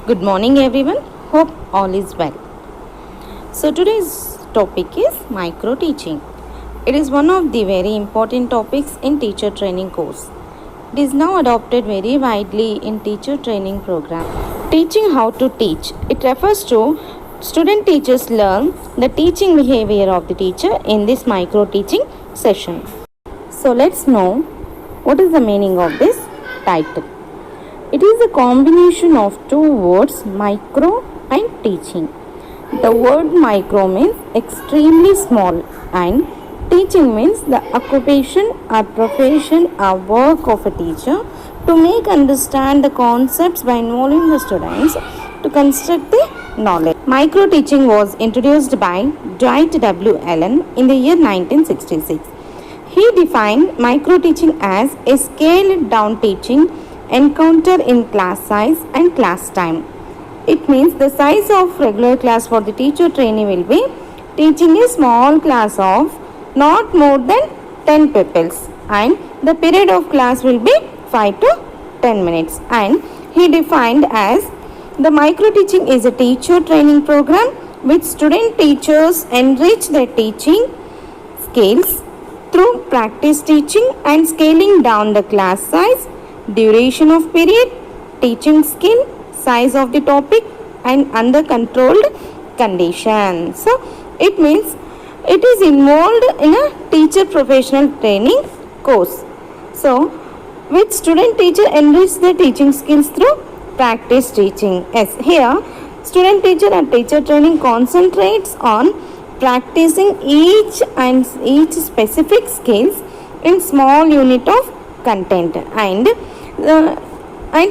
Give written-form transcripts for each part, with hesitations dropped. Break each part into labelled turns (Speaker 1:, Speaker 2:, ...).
Speaker 1: Good morning, everyone. Hope all is well. So, today's topic is micro teaching. It is one of the very important topics in teacher training course. It is now adopted very widely in teacher training program. Teaching how to teach. It refers to student teachers learn the teaching behavior of the teacher in this micro teaching session. So, let's know what is the meaning of this title. It is a combination of two words, micro and teaching. The word micro means extremely small and teaching means the occupation or profession or work of a teacher to make understand the concepts by involving the students to construct the knowledge. Micro teaching was introduced by Dwight W. Allen in the year 1966. He defined micro teaching as a scaled down teaching encounter in class size and class time. It means the size of regular class for the teacher trainee will be teaching a small class of not more than 10 pupils and the period of class will be 5 to 10 minutes. And he defined as the micro teaching is a teacher training program which student teachers enrich their teaching skills through practice teaching and scaling down the class size, duration of period, teaching skill, size of the topic and under controlled conditions. So it means it is involved in a teacher professional training course. So which student teacher enrich their teaching skills through practice teaching. Yes, here student teacher and teacher training concentrates on practicing each specific skills in small unit of content and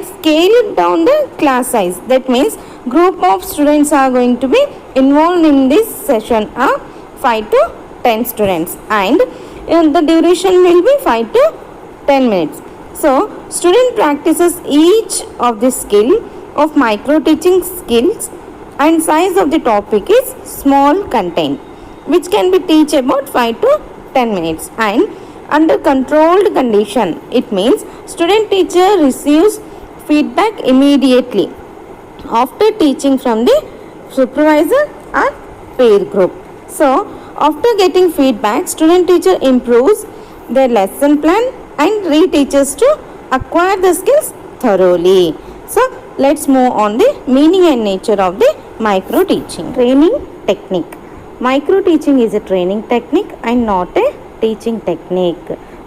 Speaker 1: scale down the class size. That means group of students are going to be involved in this session are 5 to 10 students and the duration will be 5 to 10 minutes. So student practices each of the skill of micro teaching skills and size of the topic is small content which can be teach about 5 to 10 minutes and under controlled condition. It means student teacher receives feedback immediately after teaching from the supervisor or peer group. So after getting feedback, student teacher improves their lesson plan and reteaches to acquire the skills thoroughly. So let's move on the meaning and nature of the micro teaching. Training technique. Micro teaching is a training technique and not a teaching technique.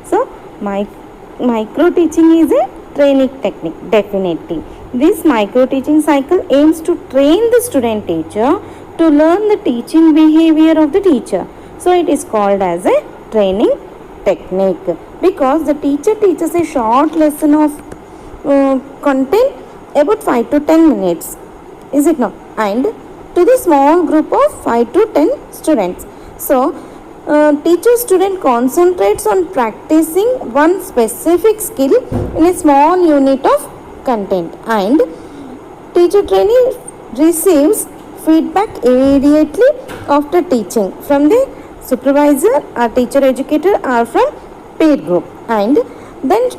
Speaker 1: So micro teaching is a training technique, definitely. This micro teaching cycle aims to train the student teacher to learn the teaching behavior of the teacher. So it is called as a training technique because the teacher teaches a short lesson of content about 5 to 10 minutes. Is it not? And to the small group of 5 to 10 students. So teacher student concentrates on practicing one specific skill in a small unit of content and teacher trainee receives feedback immediately after teaching from the supervisor or teacher educator or from peer group and then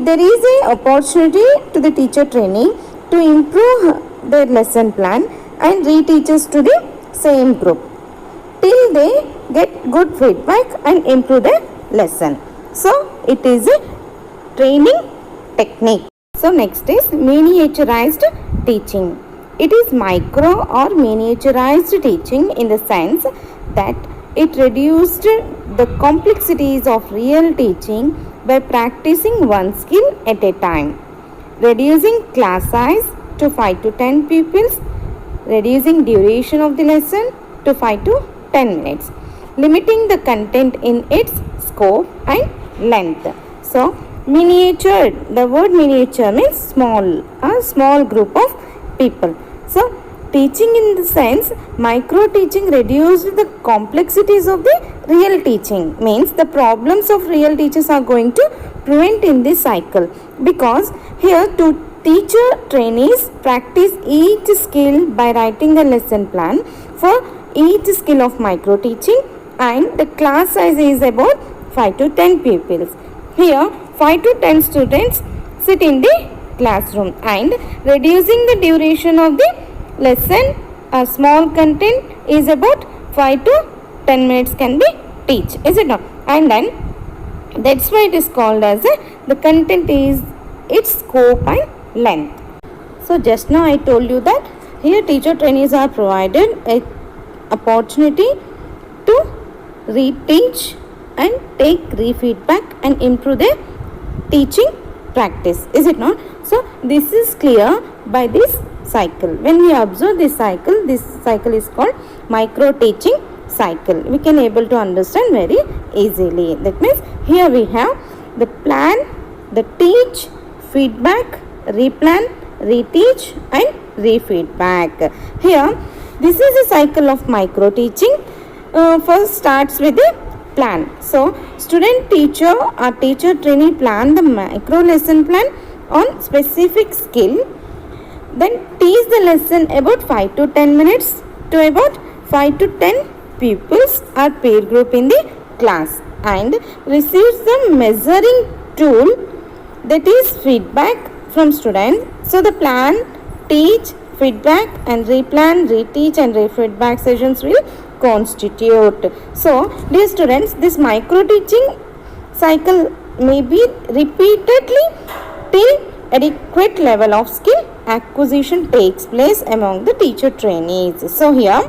Speaker 1: there is a opportunity to the teacher trainee to improve their lesson plan and reteaches to the same group till they get good feedback and improve the lesson. So it is a training technique. So next is miniaturized teaching. It is micro or miniaturized teaching in the sense that it reduced the complexities of real teaching by practicing one skill at a time, reducing class size to 5 to 10 pupils, reducing duration of the lesson to 5 to 10 minutes, limiting the content in its scope and length. So miniature, the word miniature means small, a small group of people. So teaching in the sense micro teaching reduced the complexities of the real teaching, means the problems of real teachers are going to prevent in this cycle because here to teacher trainees practice each skill by writing a lesson plan for each skill of micro teaching and the class size is about 5 to 10 pupils. Here 5 to 10 students sit in the classroom, and reducing the duration of the lesson. A small content is about 5 to 10 minutes can be teach, is it not? And then that's why it is called as the content is its scope and length. So just now I told you that here teacher trainees are provided a opportunity to reteach and take re-feedback and improve their teaching practice, is it not? So this is clear by this cycle. When we observe this cycle is called micro teaching cycle. We can able to understand very easily. That means here we have the plan, the teach, feedback, replan, reteach and re-feedback. Here this is a cycle of micro teaching. First starts with the plan. So student teacher or teacher trainee plan the micro lesson plan on specific skill, then teach the lesson about 5 to 10 minutes to about 5 to 10 pupils or peer group in the class, and receives the measuring tool, that is feedback from students. So the plan, teach, feedback and replan, reteach and re-feedback sessions will constitute. So dear students, this micro teaching cycle may be repeatedly till adequate level of skill acquisition takes place among the teacher trainees. So here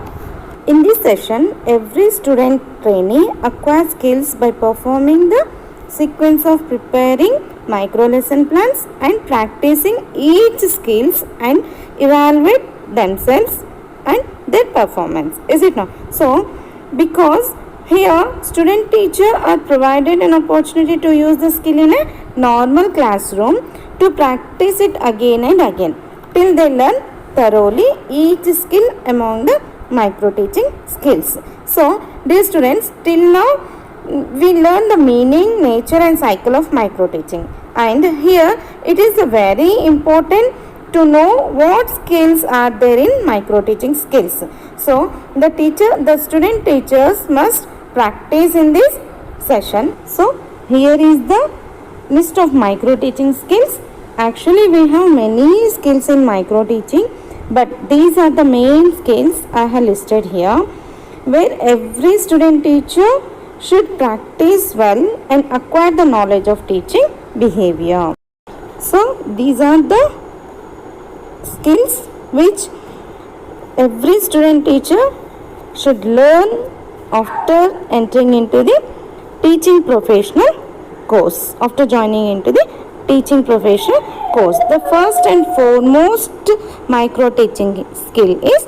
Speaker 1: in this session, every student trainee acquires skills by performing the sequence of preparing micro lesson plans and practicing each skills and evaluate themselves and their performance, is it not? So because here student teacher are provided an opportunity to use the skill in a normal classroom to practice it again and again till they learn thoroughly each skill among the micro teaching skills. So dear students, till now we learn the meaning, nature and cycle of micro teaching, and here it is very important to know what skills are there in micro teaching skills. So the student teachers must practice in this session. So here is the list of micro teaching skills. Actually we have many skills in micro teaching, but these are the main skills I have listed here, where every student teacher should practice well and acquire the knowledge of teaching behavior. So these are the skills which every student teacher should learn after entering into the teaching professional course, after joining into the teaching professional course. The first and foremost micro teaching skill is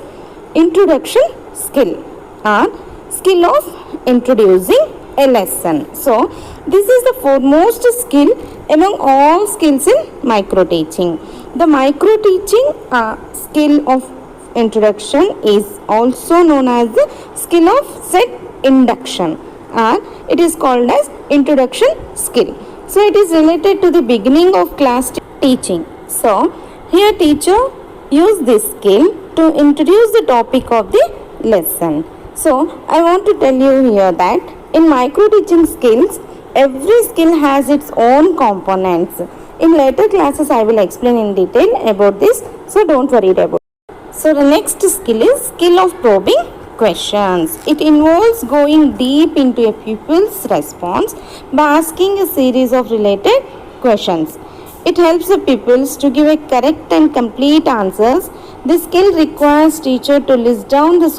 Speaker 1: introduction skill, or skill of introducing a lesson. So this is the foremost skill among all skills in micro teaching. The micro teaching skill of introduction is also known as the skill of set induction, or it is called as introduction skill. So it is related to the beginning of class teaching. So here teacher use this skill to introduce the topic of the lesson. So I want to tell you here that in micro teaching skills, every skill has its own components. In later classes I will explain in detail about this, so don't worry about it. So the next skill is skill of probing questions. It involves going deep into a pupil's response by asking a series of related questions. It helps the pupils to give a correct and complete answers. This skill requires teacher to list down the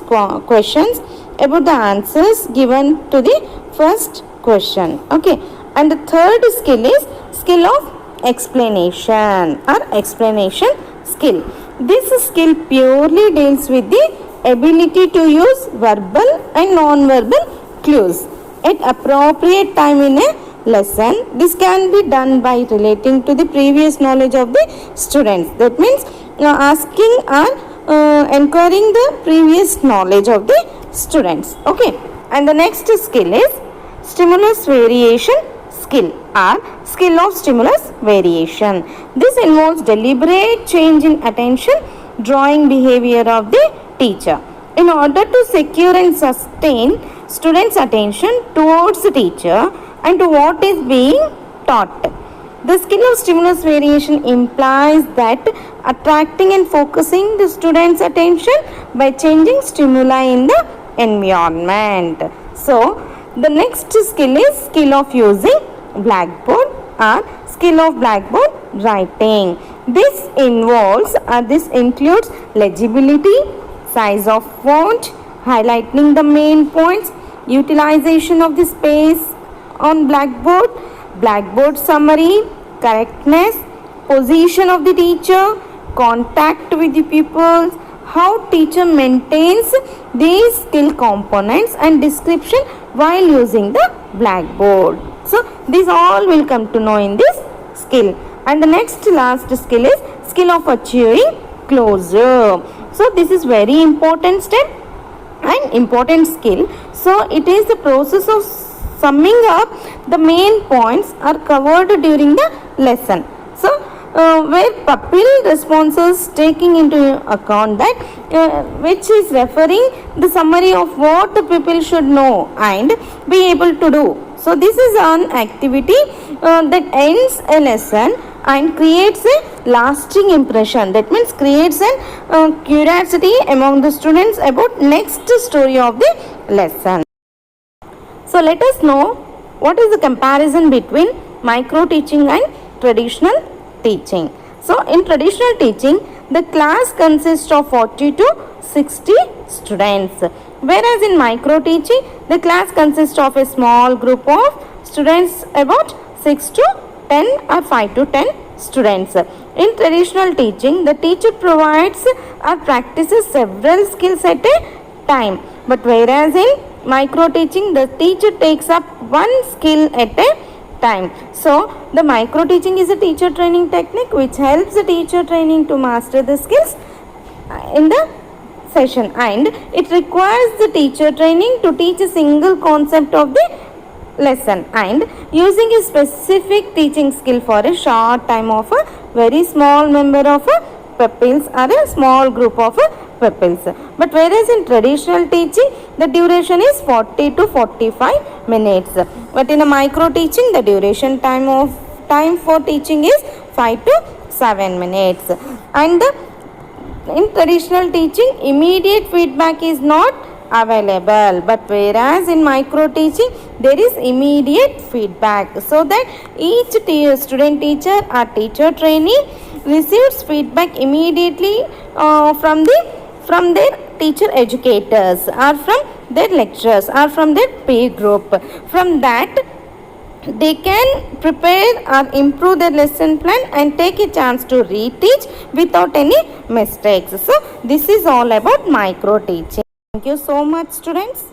Speaker 1: questions about the answers given to the first question. Okay, and the third skill is skill of explanation or explanation skill. This skill purely deals with the ability to use verbal and non-verbal clues at appropriate time in a lesson. This can be done by relating to the previous knowledge of the students. That means asking or enquiring the previous knowledge of the students. Okay, and the next skill is stimulus variation skill or skill of stimulus variation. This involves deliberate change in attention drawing behavior of the teacher in order to secure and sustain students' attention towards the teacher and to what is being taught. The skill of stimulus variation implies that attracting and focusing the students' attention by changing stimuli in the environment. So, the next skill is skill of using blackboard or skill of blackboard writing. This includes legibility, size of font, highlighting the main points, utilization of the space on blackboard, blackboard summary, correctness, position of the teacher, contact with the pupils, how teacher maintains these skill components and description while using the blackboard. So these all will come to know in this skill. And the last skill is skill of achieving closure. So this is very important step and important skill. So it is the process of summing up the main points are covered during the lesson. So where pupil responses taking into account that which is referring the summary of what the pupil should know and be able to do. So this is an activity that ends a lesson and creates a lasting impression. That means creates a curiosity among the students about next story of the lesson. So let us know what is the comparison between micro teaching and traditional teaching. So in traditional teaching, the class consists of 40 to 60 students, whereas in micro teaching, the class consists of a small group of students, about 6 to 10 or 5 to 10 students. In traditional teaching, the teacher provides or practices several skills at a time, but whereas in micro teaching, the teacher takes up one skill at a time. So the micro teaching is a teacher training technique which helps the teacher training to master the skills in the session, and it requires the teacher training to teach a single concept of the lesson and using a specific teaching skill for a short time of a very small number of pupils or a small group of pupils. But whereas in traditional teaching, the duration is 40 to 45 minutes. But in a micro teaching, the duration time for teaching is 5 to 7 minutes. And in traditional teaching, immediate feedback is not available, but whereas in micro teaching there is immediate feedback, so that each student teacher or teacher trainee receives feedback immediately from their teacher educators or from their lecturers or from their peer group. From that they can prepare or improve their lesson plan and take a chance to reteach without any mistakes. So this is all about micro teaching. Thank you so much, students.